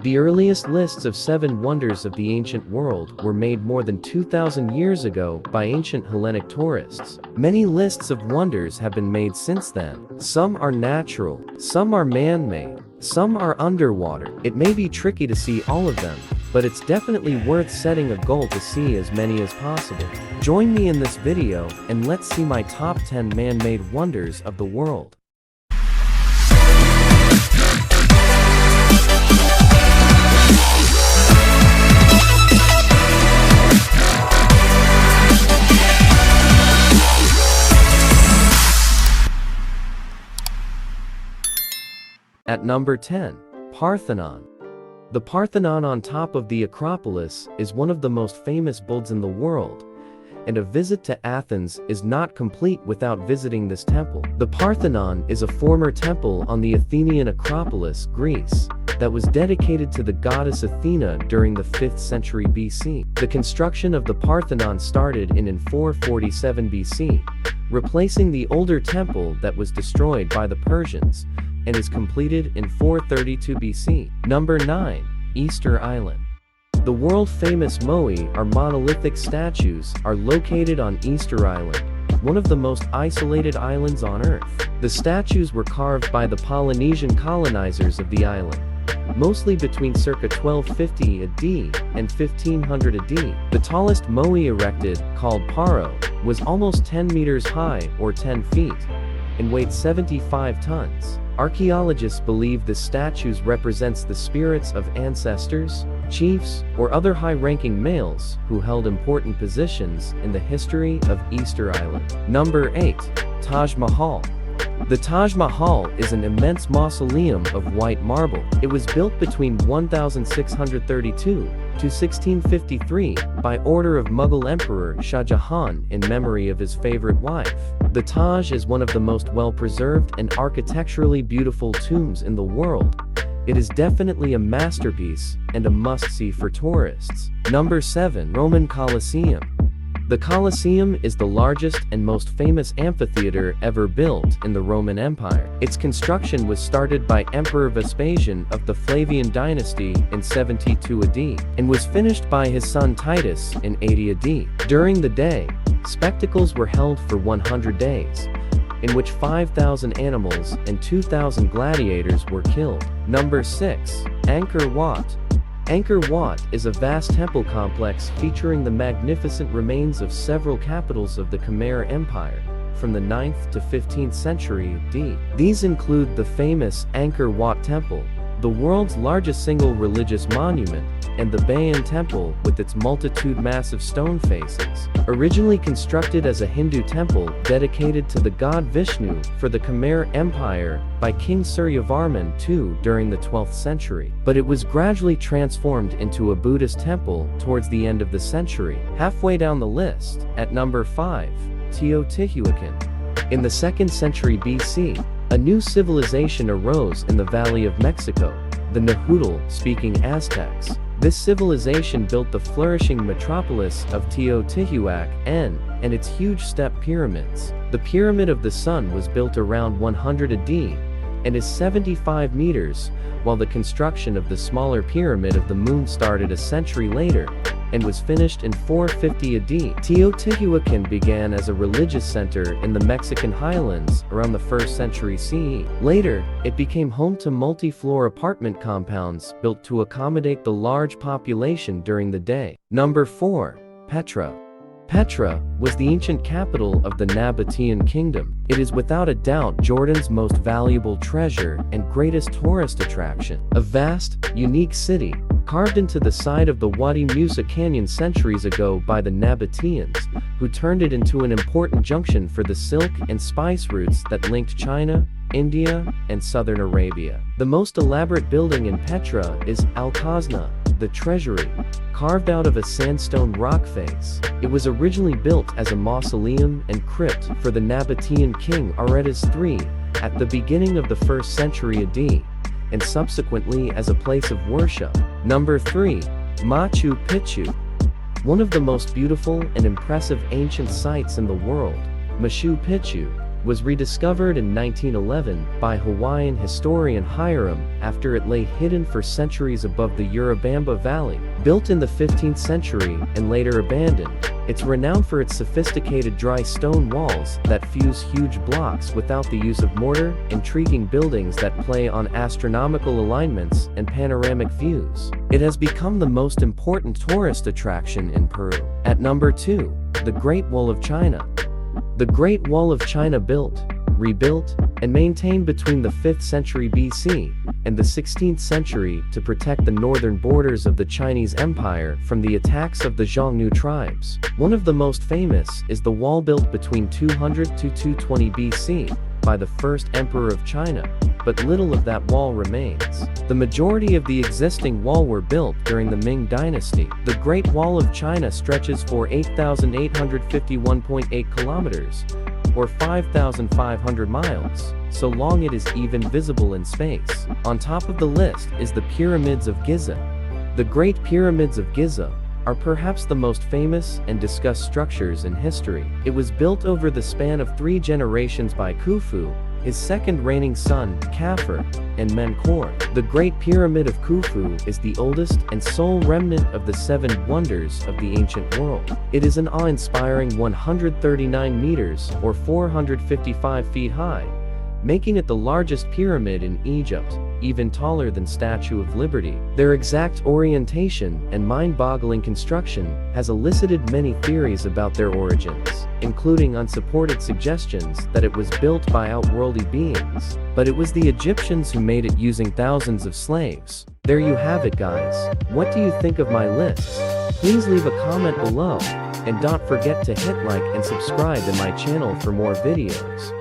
The earliest lists of 7 wonders of the ancient world were made more than 2,000 years ago by ancient Hellenic tourists. Many lists of wonders have been made since then. Some are natural, some are man-made, some are underwater. It may be tricky to see all of them, but it's definitely worth setting a goal to see as many as possible. Join me in this video and let's see my top 10 man-made wonders of the world. At number 10, Parthenon. The Parthenon on top of the Acropolis is one of the most famous buildings in the world, and a visit to Athens is not complete without visiting this temple. The Parthenon is a former temple on the Athenian Acropolis, Greece, that was dedicated to the goddess Athena during the 5th century BC. The construction of the Parthenon started in 447 BC, replacing the older temple that was destroyed by the Persians, and is completed in 432 BC. Number 9. Easter Island. The world-famous moai, or monolithic statues, are located on Easter Island, one of the most isolated islands on Earth. The statues were carved by the Polynesian colonizers of the island, mostly between circa 1250 AD and 1500 AD. The tallest moai erected, called paro, was almost 10 meters high, or 10 feet, and weighed 75 tons. Archaeologists believe the statues represents the spirits of ancestors, chiefs, or other high-ranking males who held important positions in the history of Easter Island. Number 8. Taj Mahal. The Taj Mahal is an immense mausoleum of white marble. It was built between 1632 to 1653 by order of Mughal Emperor Shah Jahan in memory of his favorite wife. The Taj is one of the most well-preserved and architecturally beautiful tombs in the world. It is definitely a masterpiece and a must-see for tourists. Number 7. Roman Coliseum. The Coliseum is the largest and most famous amphitheater ever built in the Roman Empire. Its construction was started by Emperor Vespasian of the Flavian dynasty in 72 AD, and was finished by his son Titus in 80 AD. During the day, spectacles were held for 100 days, in which 5,000 animals and 2,000 gladiators were killed. Number 6. Angkor Wat. Angkor Wat is a vast temple complex featuring the magnificent remains of several capitals of the Khmer Empire from the 9th to 15th century AD. These include the famous Angkor Wat Temple, the world's largest single religious monument, and the Bayon Temple with its multitude massive stone faces. Originally constructed as a Hindu temple dedicated to the god Vishnu for the Khmer Empire by King Suryavarman II during the 12th century, but it was gradually transformed into a Buddhist temple towards the end of the century. Halfway down the list, at number 5, Teotihuacan. In the 2nd century BC, a new civilization arose in the Valley of Mexico, the Nahuatl-speaking Aztecs. This civilization built the flourishing metropolis of Teotihuacan and its huge step pyramids. The Pyramid of the Sun was built around 100 AD and is 75 meters, while the construction of the smaller Pyramid of the Moon started a century later and was finished in 450 AD. Teotihuacan began as a religious center in the Mexican highlands around the 1st century CE. Later, it became home to multi-floor apartment compounds built to accommodate the large population during the day. Number 4. Petra. Petra was the ancient capital of the Nabatean kingdom. It is without a doubt Jordan's most valuable treasure and greatest tourist attraction. A vast, unique city, carved into the side of the Wadi Musa Canyon centuries ago by the Nabateans, who turned it into an important junction for the silk and spice routes that linked China, India, and southern Arabia. The most elaborate building in Petra is Al-Khazna, the treasury, carved out of a sandstone rock face. It was originally built as a mausoleum and crypt for the Nabatean king Aretas III at the beginning of the 1st century AD, and subsequently as a place of worship. Number 3. Machu Picchu. One of the most beautiful and impressive ancient sites in the world, Machu Picchu was rediscovered in 1911 by Hawaiian historian Hiram after it lay hidden for centuries above the Urubamba Valley. Built in the 15th century and later abandoned, it's renowned for its sophisticated dry stone walls that fuse huge blocks without the use of mortar, intriguing buildings that play on astronomical alignments and panoramic views. It has become the most important tourist attraction in Peru. At number 2, the Great Wall of China. The Great Wall of China built, rebuilt, and maintained between the 5th century BC and the 16th century to protect the northern borders of the Chinese Empire from the attacks of the Xiongnu tribes. One of the most famous is the wall built between 200 to 220 BC by the first emperor of China, but little of that wall remains. The majority of the existing wall were built during the Ming Dynasty. The Great Wall of China stretches for 8,851.8 kilometers, or 5,500 miles, so long it is even visible in space. On top of the list is the Pyramids of Giza. The Great Pyramids of Giza are perhaps the most famous and discussed structures in history. It was built over the span of 3 generations by Khufu, his second reigning son, Khafre, and Menkaure. The Great Pyramid of Khufu is the oldest and sole remnant of the 7 wonders of the ancient world. It is an awe-inspiring 139 meters or 455 feet high, making it the largest pyramid in Egypt, even taller than Statue of Liberty. Their exact orientation and mind-boggling construction has elicited many theories about their origins, including unsupported suggestions that it was built by outworldly beings, but it was the Egyptians who made it using thousands of slaves. There you have it, guys. What do you think of my lists? Please leave a comment below, and don't forget to hit like and subscribe to my channel for more videos.